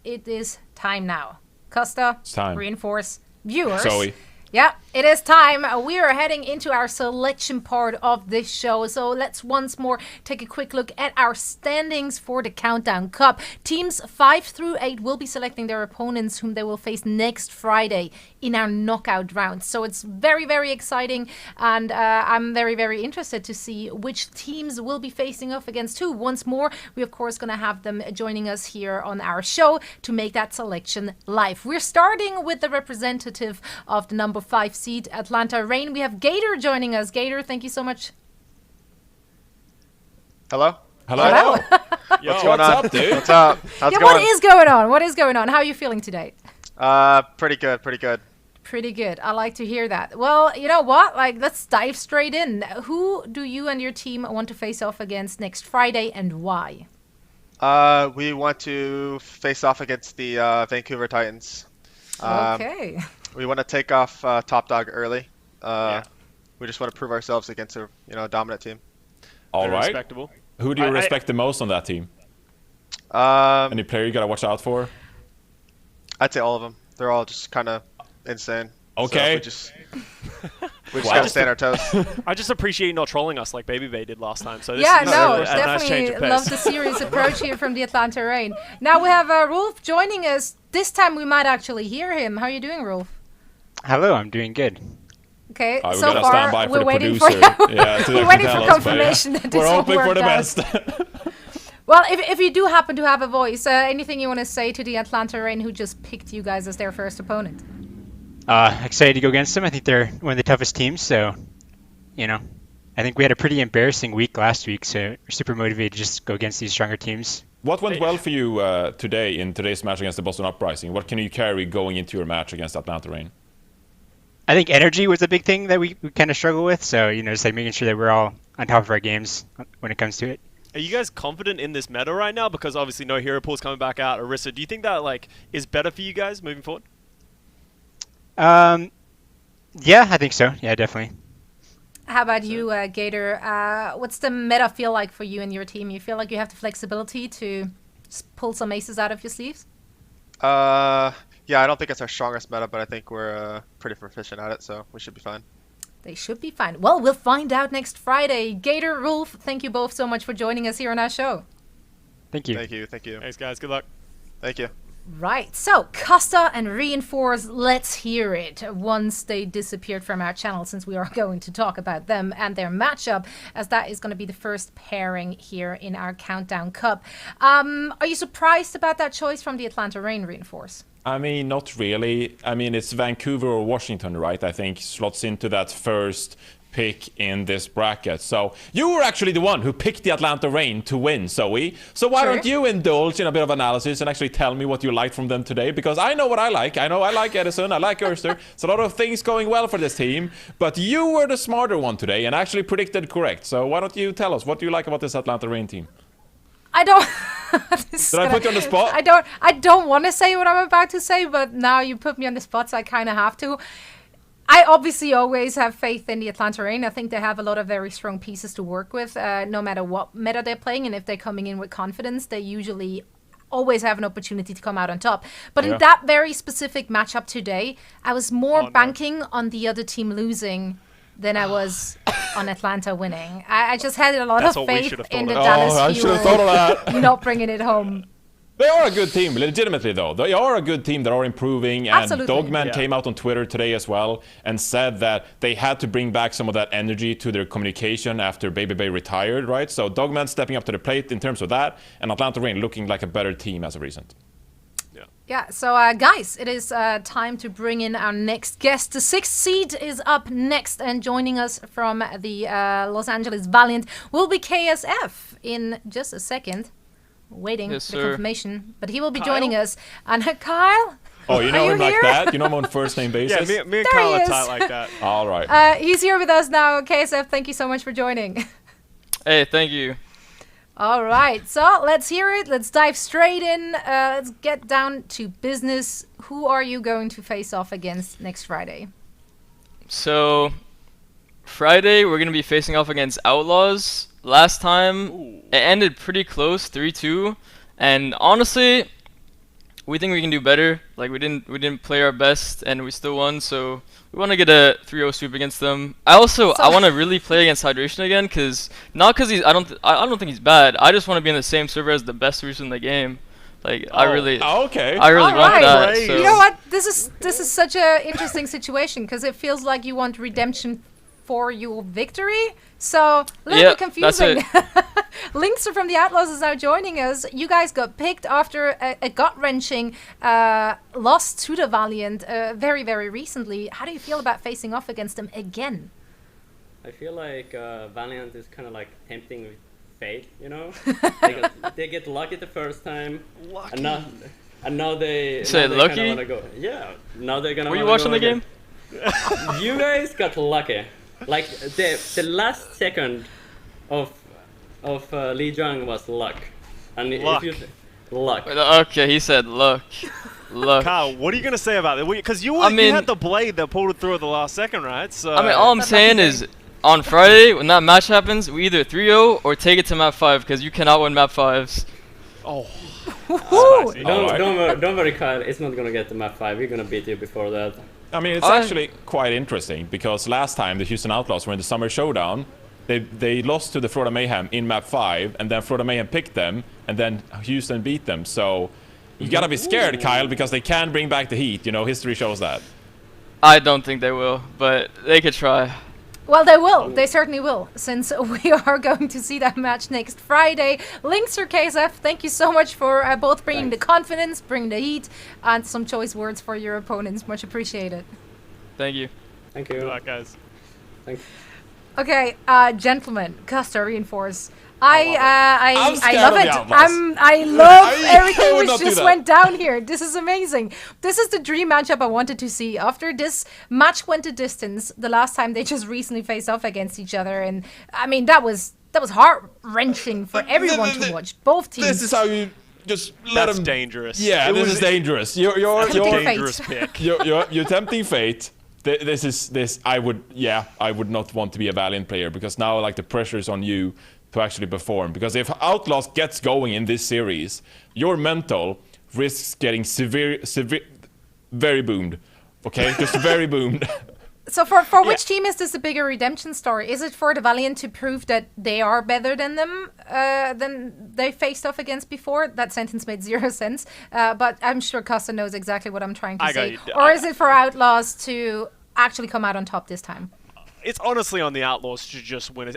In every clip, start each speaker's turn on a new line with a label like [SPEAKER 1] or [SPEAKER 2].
[SPEAKER 1] it is time now. Costa, Reinforce, viewers.
[SPEAKER 2] Zoe.
[SPEAKER 1] Yeah, it is time. We are heading into our selection part of this show. So let's once more take a quick look at our standings for the Countdown Cup. Teams 5 through 8 will be selecting their opponents whom they will face next Friday in our knockout round. So it's very, very exciting. And I'm very, very interested to see which teams will be facing off against who. Once more, we of course going to have them joining us here on our show to make that selection live. We're starting with the representative of the number 5 seed, Atlanta Reign. We have Gator joining us. Gator, thank you so much.
[SPEAKER 3] Hello?
[SPEAKER 2] Hello.
[SPEAKER 3] Yo, what's going on?
[SPEAKER 2] Up, dude?
[SPEAKER 3] What's up? How's it going?
[SPEAKER 1] What is going on? What is going on? How are you feeling today?
[SPEAKER 3] Pretty good.
[SPEAKER 1] Pretty good. I like to hear that. Well, you know what? Let's dive straight in. Who do you and your team want to face off against next Friday and why?
[SPEAKER 3] We want to face off against the Vancouver Titans.
[SPEAKER 1] Okay.
[SPEAKER 3] We want to take off Top Dog early. We just want to prove ourselves against a dominant team.
[SPEAKER 2] All right.
[SPEAKER 4] Respectable.
[SPEAKER 2] Who do you respect the most on that team? Any player you gotta watch out for?
[SPEAKER 3] I'd say all of them. They're all just kind of insane.
[SPEAKER 2] Okay.
[SPEAKER 3] So we just gotta stay on our toes.
[SPEAKER 4] I just appreciate you not trolling us like Baby Bay did last time. So this
[SPEAKER 1] Yeah,
[SPEAKER 4] is
[SPEAKER 1] no,
[SPEAKER 4] a nice change
[SPEAKER 1] definitely
[SPEAKER 4] of pace.
[SPEAKER 1] love the serious approach here from the Atlanta Reign. Now we have Rolf joining us. This time we might actually hear him. How are you doing, Rolf?
[SPEAKER 5] Hello, I'm doing good.
[SPEAKER 1] Okay,
[SPEAKER 2] we
[SPEAKER 1] so
[SPEAKER 2] gotta
[SPEAKER 1] far
[SPEAKER 2] stand by for
[SPEAKER 1] we're
[SPEAKER 2] the
[SPEAKER 1] waiting
[SPEAKER 2] producer.
[SPEAKER 1] for you.
[SPEAKER 2] Yeah,
[SPEAKER 1] we're waiting for confirmation that this
[SPEAKER 2] we're
[SPEAKER 1] will
[SPEAKER 2] hoping
[SPEAKER 1] work
[SPEAKER 2] for the
[SPEAKER 1] out.
[SPEAKER 2] best.
[SPEAKER 1] Well, if you do happen to have a voice, anything you want to say to the Atlanta Reign who just picked you guys as their first opponent?
[SPEAKER 5] Excited to go against them. I think they're one of the toughest teams, so, I think we had a pretty embarrassing week last week, so we're super motivated to just go against these stronger teams.
[SPEAKER 2] What went well for you today in today's match against the Boston Uprising? What can you carry going into your match against Atlanta Reign?
[SPEAKER 5] I think energy was a big thing that we kind of struggle with, so, just making sure that we're all on top of our games when it comes to it.
[SPEAKER 4] Are you guys confident in this meta right now? Because obviously no hero pool's coming back out. Orisa, do you think that is better for you guys moving forward?
[SPEAKER 5] Yeah, I think so. Yeah, definitely.
[SPEAKER 1] How about you, Gator? What's the meta feel like for you and your team? You feel like you have the flexibility to pull some aces out of your sleeves?
[SPEAKER 3] Yeah, I don't think it's our strongest meta, but I think we're pretty proficient at it, so we should be fine.
[SPEAKER 1] They should be fine. Well, we'll find out next Friday. Gator, Rolf, thank you both so much for joining us here on our show.
[SPEAKER 5] Thank you.
[SPEAKER 3] Thank you.
[SPEAKER 4] Thanks, guys. Good luck.
[SPEAKER 3] Thank you.
[SPEAKER 1] Right, so Costa and Reinforce, let's hear it. Once they disappeared from our channel, since we are going to talk about them and their matchup, as that is going to be the first pairing here in our Countdown Cup. Are you surprised about that choice from the Atlanta Reign, Reinforce?
[SPEAKER 2] I mean, not really. I mean, it's Vancouver or Washington, right? I think slots into that first pick in this bracket. So you were actually the one who picked the Atlanta Reign to win, Zoe. So why don't you indulge in a bit of analysis and actually tell me what you liked from them today? Because I know what I like. I know I like Edison. I like Erster. It's a lot of things going well for this team. But you were the smarter one today and actually predicted correct. So why don't you tell us what do you like about this Atlanta Reign team?
[SPEAKER 1] I don't...
[SPEAKER 2] Did I put you on the spot?
[SPEAKER 1] I don't want to say what I'm about to say, but now you put me on the spot, so I kind of have to. I obviously always have faith in the Atlanta Reign. I think they have a lot of very strong pieces to work with, no matter what meta they're playing. And if they're coming in with confidence, they usually always have an opportunity to come out on top. But in that very specific matchup today, I was more banking on the other team losing than I was on Atlanta winning. I just had a lot of faith in the Dallas Fuel not bringing it home.
[SPEAKER 2] They are a good team, legitimately though. They are a good team that are improving. And
[SPEAKER 1] Absolutely.
[SPEAKER 2] Dogman came out on Twitter today as well and said that they had to bring back some of that energy to their communication after Baby Bay retired, right? So Dogman stepping up to the plate in terms of that, and Atlanta Reign looking like a better team as of recent.
[SPEAKER 1] Yeah, so guys, it is time to bring in our next guest. The 6th seed is up next, and joining us from the Los Angeles Valiant will be KSF in just a second. Waiting for the confirmation, but he will be joining us. And Kyle?
[SPEAKER 2] Oh, you know him like that? You know him on first name basis?
[SPEAKER 4] Yeah, me and Kyle are tight like that.
[SPEAKER 2] All right.
[SPEAKER 1] He's here with us now. KSF, thank you so much for joining.
[SPEAKER 6] Hey, thank you.
[SPEAKER 1] All right, so let's hear it. Let's dive straight in. Let's get down to business. Who are you going to face off against next Friday?
[SPEAKER 6] So, Friday, we're going to be facing off against Outlaws. Last time, it ended pretty close, 3-2. And honestly, we think we can do better. Like we didn't play our best and we still won, so we want to get a 3-0 sweep against them. I want to really play against Hydration again, not because I don't think he's bad. I just want to be in the same server as the best roosters in the game. Like I really want that.
[SPEAKER 4] Right.
[SPEAKER 6] So.
[SPEAKER 1] You know what? This is such a interesting situation because it feels like you want redemption for your victory. So a little bit confusing. Linkster from the Outlaws is now joining us. You guys got picked after a gut-wrenching loss to the Valiant very, very recently. How do you feel about facing off against them again?
[SPEAKER 7] I feel like Valiant is kind of like tempting with fate, you know? they get lucky the first time.
[SPEAKER 4] Lucky.
[SPEAKER 7] And now they
[SPEAKER 6] say
[SPEAKER 7] now
[SPEAKER 6] lucky?
[SPEAKER 7] They wanna go. Yeah, now they're gonna.
[SPEAKER 6] Were you watching the game?
[SPEAKER 7] You guys got lucky. Like the last second of Lee Jung was luck, and
[SPEAKER 4] Luck.
[SPEAKER 7] if you luck.
[SPEAKER 6] Okay, he said luck. Luck.
[SPEAKER 4] Kyle, what are you gonna say about it? Because you had the blade that pulled it through at the last second, right? So
[SPEAKER 6] I mean, all I'm saying is, on Friday when that match happens, we either 3-0 or take it to map 5 because you cannot win map 5s.
[SPEAKER 4] Oh.
[SPEAKER 1] Woohoo!
[SPEAKER 7] Don't worry, Kyle. It's not gonna get to map 5. We're gonna beat you before that.
[SPEAKER 2] I mean, it's actually quite interesting because last time the Houston Outlaws were in the Summer Showdown, they lost to the Florida Mayhem in map 5, and then Florida Mayhem picked them, and then Houston beat them. So you gotta be scared, Kyle, because they can bring back the heat. You know, history shows that.
[SPEAKER 6] I don't think they will, but they could try.
[SPEAKER 1] Well, they will. They certainly will, since we are going to see that match next Friday. Linkster KSF, thank you so much for both bringing the confidence, bringing the heat, and some choice words for your opponents. Much appreciated.
[SPEAKER 6] Thank you.
[SPEAKER 7] Thank you.
[SPEAKER 4] Good luck, guys.
[SPEAKER 7] Thanks.
[SPEAKER 1] Okay, gentlemen, Custer Reinforce. I
[SPEAKER 2] scared
[SPEAKER 1] love
[SPEAKER 2] of
[SPEAKER 1] it.
[SPEAKER 2] the Outlaws.
[SPEAKER 1] I love
[SPEAKER 2] I
[SPEAKER 1] everything
[SPEAKER 2] would
[SPEAKER 1] which
[SPEAKER 2] not do
[SPEAKER 1] just
[SPEAKER 2] that.
[SPEAKER 1] went down here. This is amazing. This is the dream matchup I wanted to see. After this match went to distance, the last time they just recently faced off against each other, and I mean that was heart wrenching for everyone to watch. Both teams.
[SPEAKER 2] This is how you just let
[SPEAKER 4] That's
[SPEAKER 2] them.
[SPEAKER 4] dangerous.
[SPEAKER 2] Yeah, this is dangerous. You're
[SPEAKER 4] Dangerous pick.
[SPEAKER 2] you're tempting fate. I would not want to be a Valiant player because now like the pressure is on you to actually perform. Because if Outlaws gets going in this series, your mental risks getting very boomed. Okay, just very boomed.
[SPEAKER 1] So for which team is this a bigger redemption story? Is it for the Valiant to prove that they are better than them, than they faced off against before? That sentence made zero sense, but I'm sure Costa knows exactly what I'm trying to say. Or is it for Outlaws to actually come out on top this time?
[SPEAKER 4] It's honestly on the Outlaws to just win it.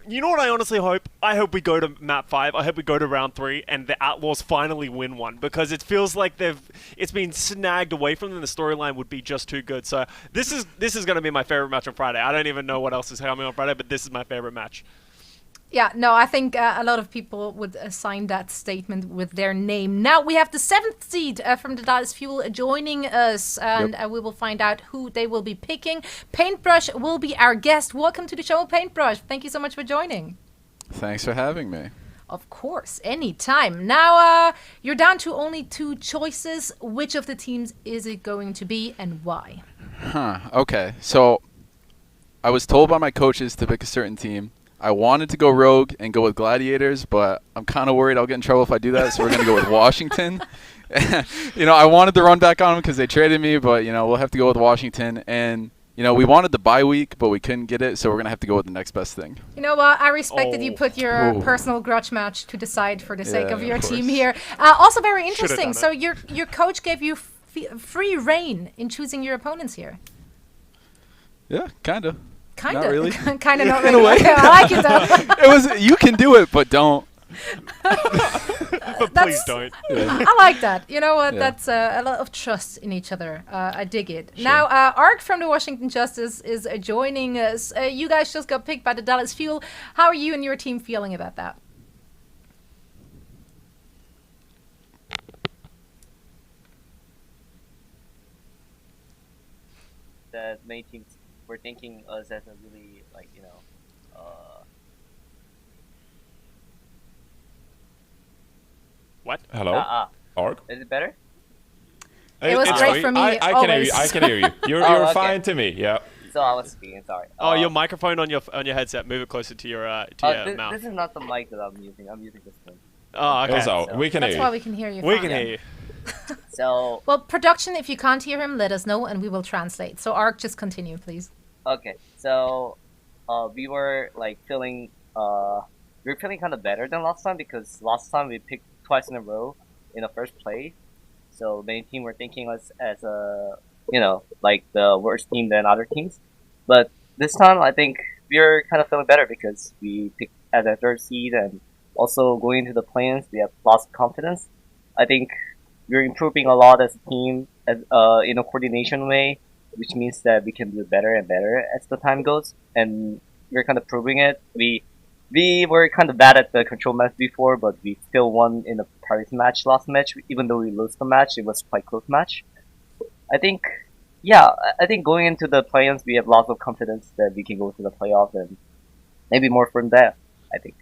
[SPEAKER 4] You know what I honestly hope? I hope we go to map 5. I hope we go to round 3 and the Outlaws finally win one because it feels like it's been snagged away from them. The storyline would be just too good. So this is going to be my favorite match on Friday. I don't even know what else is coming on Friday, but this is my favorite match.
[SPEAKER 1] Yeah, no, I think a lot of people would assign that statement with their name. Now we have the 7th seed from the Dallas Fuel joining us, and we will find out who they will be picking. Paintbrush will be our guest. Welcome to the show, Paintbrush. Thank you so much for joining.
[SPEAKER 8] Thanks for having me.
[SPEAKER 1] Of course, anytime. Now, you're down to only 2 choices. Which of the teams is it going to be and why?
[SPEAKER 8] Okay, so I was told by my coaches to pick a certain team. I wanted to go rogue and go with Gladiators, but I'm kind of worried I'll get in trouble if I do that, so we're going to go with Washington. I wanted to run back on them because they traded me, but, we'll have to go with Washington. And, we wanted the bye week, but we couldn't get it, so we're going to have to go with the next best thing.
[SPEAKER 1] You know what? I respect that you put your personal grudge match to the side for the sake of your team here. Also very interesting. So your coach gave you free reign in choosing your opponents here.
[SPEAKER 8] Yeah, kind of.
[SPEAKER 1] Kind of.
[SPEAKER 8] Not really.
[SPEAKER 1] Kind of not
[SPEAKER 8] In
[SPEAKER 1] really.
[SPEAKER 8] a way.
[SPEAKER 1] Okay, I like it though.
[SPEAKER 8] You can do it, but don't.
[SPEAKER 4] But please don't.
[SPEAKER 1] Yeah. I like that. You know what?
[SPEAKER 8] Yeah.
[SPEAKER 1] That's a lot of trust in each other. I dig it. Sure. Now, Ark from the Washington Justice is joining us. You guys just got picked by the Dallas Fuel. How are you and your team feeling about that?
[SPEAKER 9] That many teams were thinking us as a really,
[SPEAKER 4] What?
[SPEAKER 2] Hello? Ark?
[SPEAKER 9] Is it better?
[SPEAKER 1] It was great for me.
[SPEAKER 2] I can hear you. I can hear you. You're
[SPEAKER 9] okay.
[SPEAKER 2] fine to me. Yeah.
[SPEAKER 9] So I was speaking. Sorry.
[SPEAKER 4] Oh, your microphone on your headset. Move it closer to your mouth.
[SPEAKER 9] This is not the mic that I'm using. I'm using this one.
[SPEAKER 4] Oh, okay.
[SPEAKER 2] So we can hear
[SPEAKER 1] That's
[SPEAKER 2] you.
[SPEAKER 1] why we can hear you.
[SPEAKER 4] We
[SPEAKER 1] fine.
[SPEAKER 4] can hear you.
[SPEAKER 9] So
[SPEAKER 1] Well, production, if you can't hear him, let us know and we will translate. So Ark, just continue, please.
[SPEAKER 9] okay, so we were like feeling we were feeling kind of better than last time because last time we picked twice in a row in the first place. So many teams were thinking us as a like the worst team than other teams. But this time I think we're kind of feeling better because we picked as a third seed and also going into the play-ins we have lots of confidence. I think we're improving a lot as a team as in a coordination way, which means that we can do better and better as the time goes, and we're kind of proving it. We were kind of bad at the control match before, but we still won in the Paris match last match. Even though we lost the match, it was quite close match. I think, yeah, I think going into the play-ins, we have lots of confidence that we can go to the playoffs and maybe more from there. I think.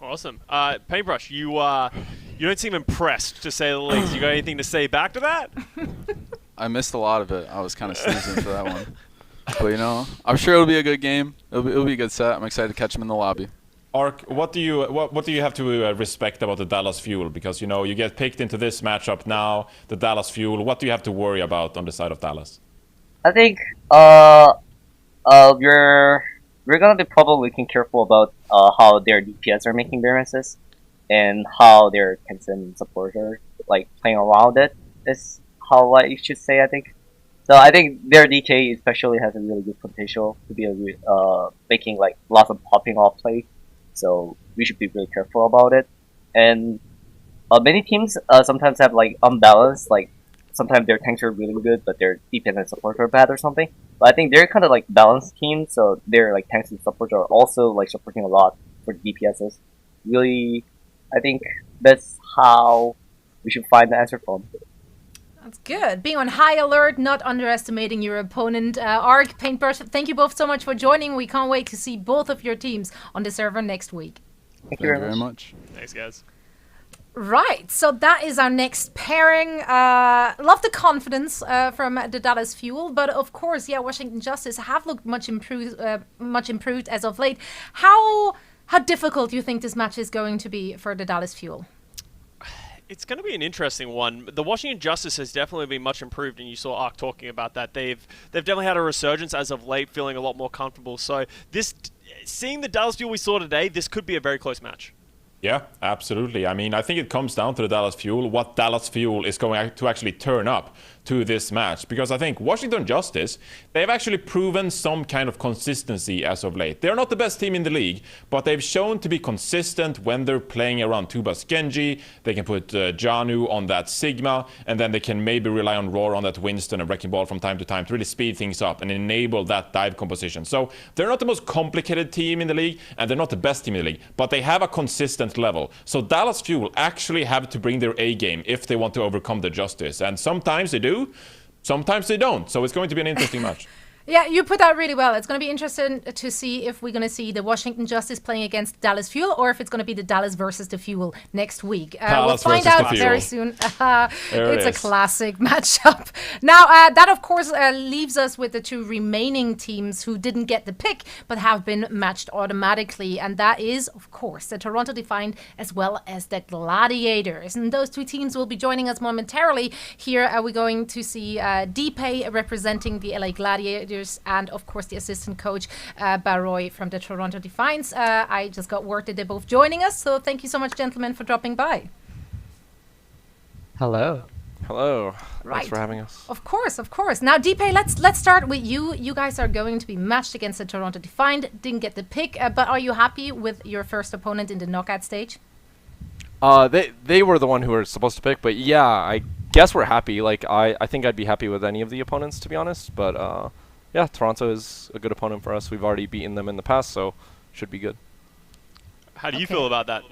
[SPEAKER 4] Awesome. Paintbrush, you don't seem impressed, to say the least. You got anything to say back to that?
[SPEAKER 8] I missed a lot of it. I was kind of snoozing for that one. But I'm sure it'll be a good game. It'll be a good set. I'm excited to catch him in the lobby.
[SPEAKER 2] Ark, what do you have to respect about the Dallas Fuel? Because you get picked into this matchup now, the Dallas Fuel. What do you have to worry about on the side of Dallas?
[SPEAKER 9] I think we're gonna be probably looking careful about how their DPS are making variances and how their Tencent supporters like playing around it is how I should say. I think. So I think their DK especially has a really good potential to be making like lots of popping off play. So we should be really careful about it. And many teams sometimes have like unbalanced, like sometimes their tanks are really good, but their defense and support are bad or something. But I think they're kind of like balanced teams, so their like tanks and support are also like supporting a lot for the DPSs. Really, I think that's how we should find the answer from.
[SPEAKER 1] That's good. Being on high alert, not underestimating your opponent. Ark, Paintbrush, thank you both so much for joining. We can't wait to see both of your teams on the server next week.
[SPEAKER 9] Thank you very much.
[SPEAKER 4] Thanks, guys.
[SPEAKER 1] Right, so that is our next pairing. Love the confidence from the Dallas Fuel, but of course, yeah, Washington Justice have looked much improved as of late. How difficult do you think this match is going to be for the Dallas Fuel?
[SPEAKER 4] It's going to be an interesting one. The Washington Justice has definitely been much improved, and you saw Ark talking about that. They've definitely had a resurgence as of late, feeling a lot more comfortable. So seeing the Dallas Fuel we saw today, this could be a very close match.
[SPEAKER 2] Yeah, absolutely. I mean, I think it comes down to the Dallas Fuel, what Dallas Fuel is going to actually turn up to this match. Because I think Washington Justice, they've actually proven some kind of consistency as of late. They're not the best team in the league, but they've shown to be consistent when they're playing around Tubas Genji. They can put Janu on that Sigma, and then they can maybe rely on Roar on that Winston and Wrecking Ball from time to time to really speed things up and enable that dive composition. So they're not the most complicated team in the league, and they're not the best team in the league, but they have a consistent level. So Dallas Fuel actually have to bring their A game if they want to overcome the Justice. And sometimes they do, sometimes they don't. So it's going to be an interesting match.
[SPEAKER 1] Yeah, you put that really well. It's going to be interesting to see if we're going to see the Washington Justice playing against Dallas Fuel or if it's going to be the Dallas versus the Fuel next week. We'll find out very soon. It's a classic matchup. Now, that, of course, leaves us with the two remaining teams who didn't get the pick but have been matched automatically. And that is, of course, the Toronto Defiant as well as the Gladiators. And those two teams will be joining us momentarily. Here, we're going to see Deepay representing the LA Gladiators, and of course the assistant coach Baroy from the Toronto Defiance. I just got word that they're both joining us, so thank you so much, gentlemen, for dropping by.
[SPEAKER 10] Hello.
[SPEAKER 11] Hello.
[SPEAKER 1] Right.
[SPEAKER 11] Thanks for having us.
[SPEAKER 1] Of course. Now, Deepay, let's start with you. You guys are going to be matched against the Toronto Defiant. Didn't get the pick, but are you happy with your first opponent in the knockout stage?
[SPEAKER 11] They were the one who were supposed to pick, but yeah, I guess we're happy. Like I think I'd be happy with any of the opponents, to be honest. But yeah, Toronto is a good opponent for us. We've already beaten them in the past, so should be good.
[SPEAKER 4] How do you feel about that?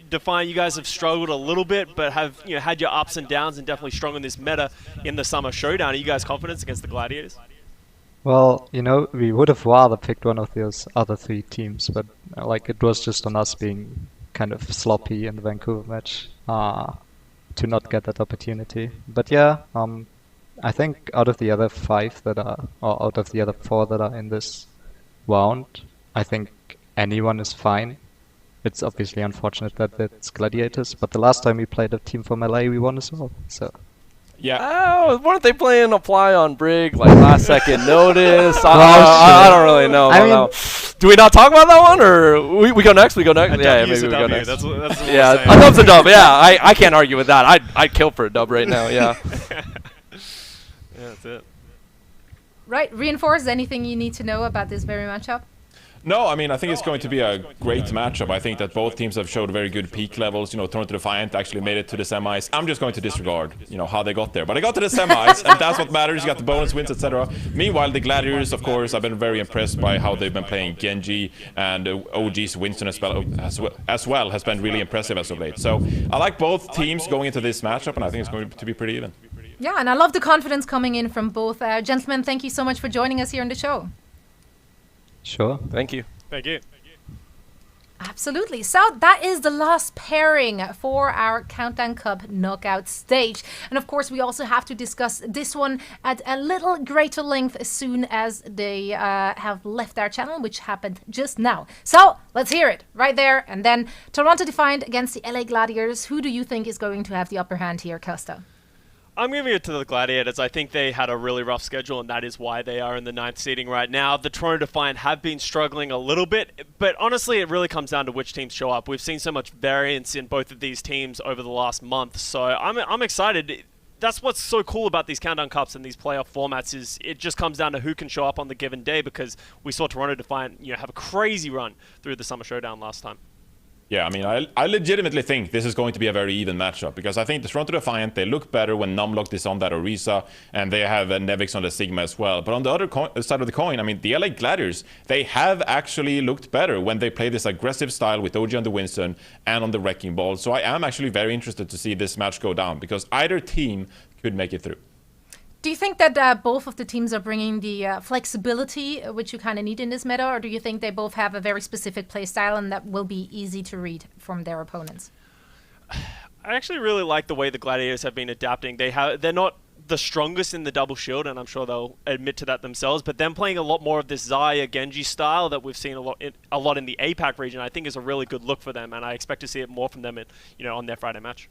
[SPEAKER 4] Defiant, you guys have struggled a little bit, but have had your ups and downs, and definitely strong in this meta in the summer showdown. Are you guys confident against the Gladiators?
[SPEAKER 10] Well, we would have rather picked one of those other three teams, but it was just on us being kind of sloppy in the Vancouver match to not get that opportunity. But yeah, I think out of the other out of the other four that are in this round, I think anyone is fine. it's obviously unfortunate that it's Gladiators, but the last time we played a team from LA, we won as well. So
[SPEAKER 2] Yeah.
[SPEAKER 11] Oh, weren't they playing apply on Brig like last second notice? I don't really know.
[SPEAKER 10] I mean,
[SPEAKER 11] do we not talk about that one, or we go next? We go next.
[SPEAKER 4] A
[SPEAKER 11] Yeah,
[SPEAKER 4] W is
[SPEAKER 11] maybe
[SPEAKER 4] a
[SPEAKER 11] we go
[SPEAKER 4] W.
[SPEAKER 11] next.
[SPEAKER 4] That's what
[SPEAKER 11] Yeah,
[SPEAKER 4] we're
[SPEAKER 11] a dub's a dub. Yeah, I can't argue with that. I'd kill for a dub right now. Yeah.
[SPEAKER 4] Yeah, that's it.
[SPEAKER 1] Right, Reinforce, anything you need to know about this very matchup?
[SPEAKER 2] No, I mean, I think it's going to be a great matchup. I think that both teams have showed very good peak levels. You know, Toronto Defiant actually made it to the semis. I'm just going to disregard, you know, how they got there. But they got to the semis, and that's what matters. You got the bonus wins, etc. Meanwhile, the Gladiators, of course, I've been very impressed by how they've been playing Genji, and OG's Winston as well has been really impressive as of late. So I like both teams going into this matchup, and I think it's going to be pretty even.
[SPEAKER 1] Yeah, and I love the confidence coming in from both. Gentlemen, thank you so much for joining us here on the show.
[SPEAKER 10] sure.
[SPEAKER 11] Thank you.
[SPEAKER 4] Thank you.
[SPEAKER 1] Absolutely. So that is the last pairing for our Countdown Cup knockout stage. And of course, we also have to discuss this one at a little greater length as soon as they have left our channel, which happened just now. So let's hear it right there. And then Toronto Defiant against the LA Gladiators. Who do you think is going to have the upper hand here, Costa?
[SPEAKER 4] I'm giving it to the Gladiators. I think they had a really rough schedule, and that is why they are in the 9th seeding right now. The Toronto Defiant have been struggling a little bit, but honestly, it really comes down to which teams show up. We've seen so much variance in both of these teams over the last month, so I'm excited. That's what's so cool about these Countdown Cups and these playoff formats is it just comes down to who can show up on the given day, because we saw Toronto Defiant, you know, have a crazy run through the Summer Showdown last time.
[SPEAKER 2] Yeah, I mean, I legitimately think this is going to be a very even matchup, because I think the Toronto Defiant, they look better when Numlocked is on that Orisa, and they have Nevix on the Sigma as well. But on the other side of the coin, I mean, the LA Gladiators, they have actually looked better when they play this aggressive style with OG on the Winston and on the Wrecking Ball. So I am actually very interested to see this match go down, because either team could make it through.
[SPEAKER 1] Do you think that both of the teams are bringing the flexibility which you kind of need in this meta, or do you think they both have a very specific play style and that will be easy to read from their opponents?
[SPEAKER 4] I actually really like the way the Gladiators have been adapting. They're not the strongest in the double shield, and I'm sure they'll admit to that themselves, but them playing a lot more of this Xayah Genji style that we've seen a lot in the APAC region, I think is a really good look for them, and I expect to see it more from them on their Friday match.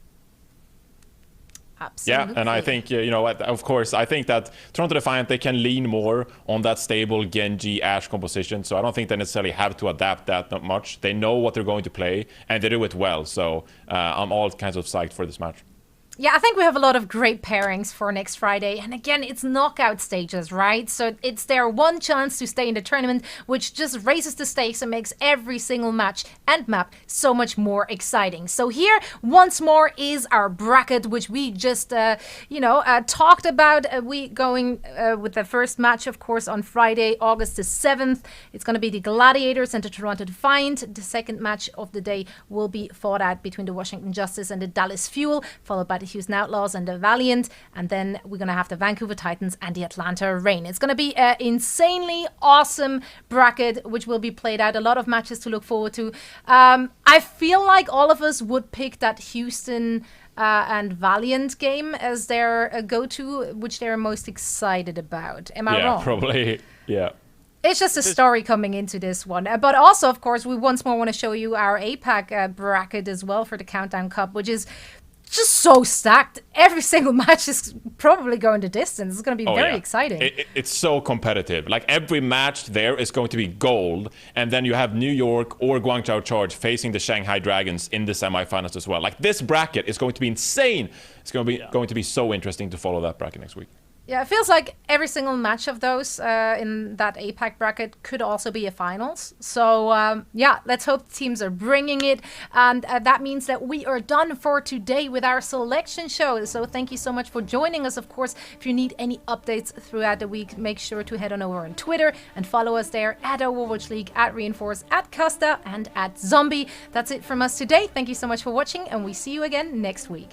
[SPEAKER 1] Absolutely.
[SPEAKER 2] Yeah, and I think, you know, of course, I think that Toronto Defiant, they can lean more on that stable Genji Ashe composition, so I don't think they necessarily have to adapt that much. They know what they're going to play, and they do it well, so I'm all kinds of psyched for this match.
[SPEAKER 1] Yeah, I think we have a lot of great pairings for next Friday. And again, it's knockout stages, right? So it's their one chance to stay in the tournament, which just raises the stakes and makes every single match and map so much more exciting. So here, once more, is our bracket, which we just, talked about. We going with the first match, of course, on Friday, August the 7th. It's going to be the Gladiators and the Toronto Defiant. The second match of the day will be fought out between the Washington Justice and the Dallas Fuel, followed by the Houston Outlaws and the Valiant, and then we're going to have the Vancouver Titans and the Atlanta Reign. It's going to be an insanely awesome bracket, which will be played out. A lot of matches to look forward to. I feel like all of us would pick that Houston and Valiant game as their go-to, which they're most excited about. Am I wrong?
[SPEAKER 2] Yeah, probably, yeah.
[SPEAKER 1] It's just a story coming into this one. But also, of course, we once more want to show you our APAC bracket as well for the Countdown Cup, which is just so stacked. Every single match is probably going the distance. It's going to be very exciting.
[SPEAKER 2] It's so competitive. Like, every match there is going to be gold, and then you have New York or Guangzhou Charge facing the Shanghai Dragons in the semifinals as well. Like, this bracket is going to be insane. It's going to be so interesting to follow that bracket next week.
[SPEAKER 1] Yeah, it feels like every single match of those in that APAC bracket could also be a finals. So, let's hope the teams are bringing it. And that means that we are done for today with our selection show. So thank you so much for joining us. Of course, if you need any updates throughout the week, make sure to head on over on Twitter and follow us there at Overwatch League, at Reinforce, at Costa, and at Zombie. That's it from us today. Thank you so much for watching, and we see you again next week.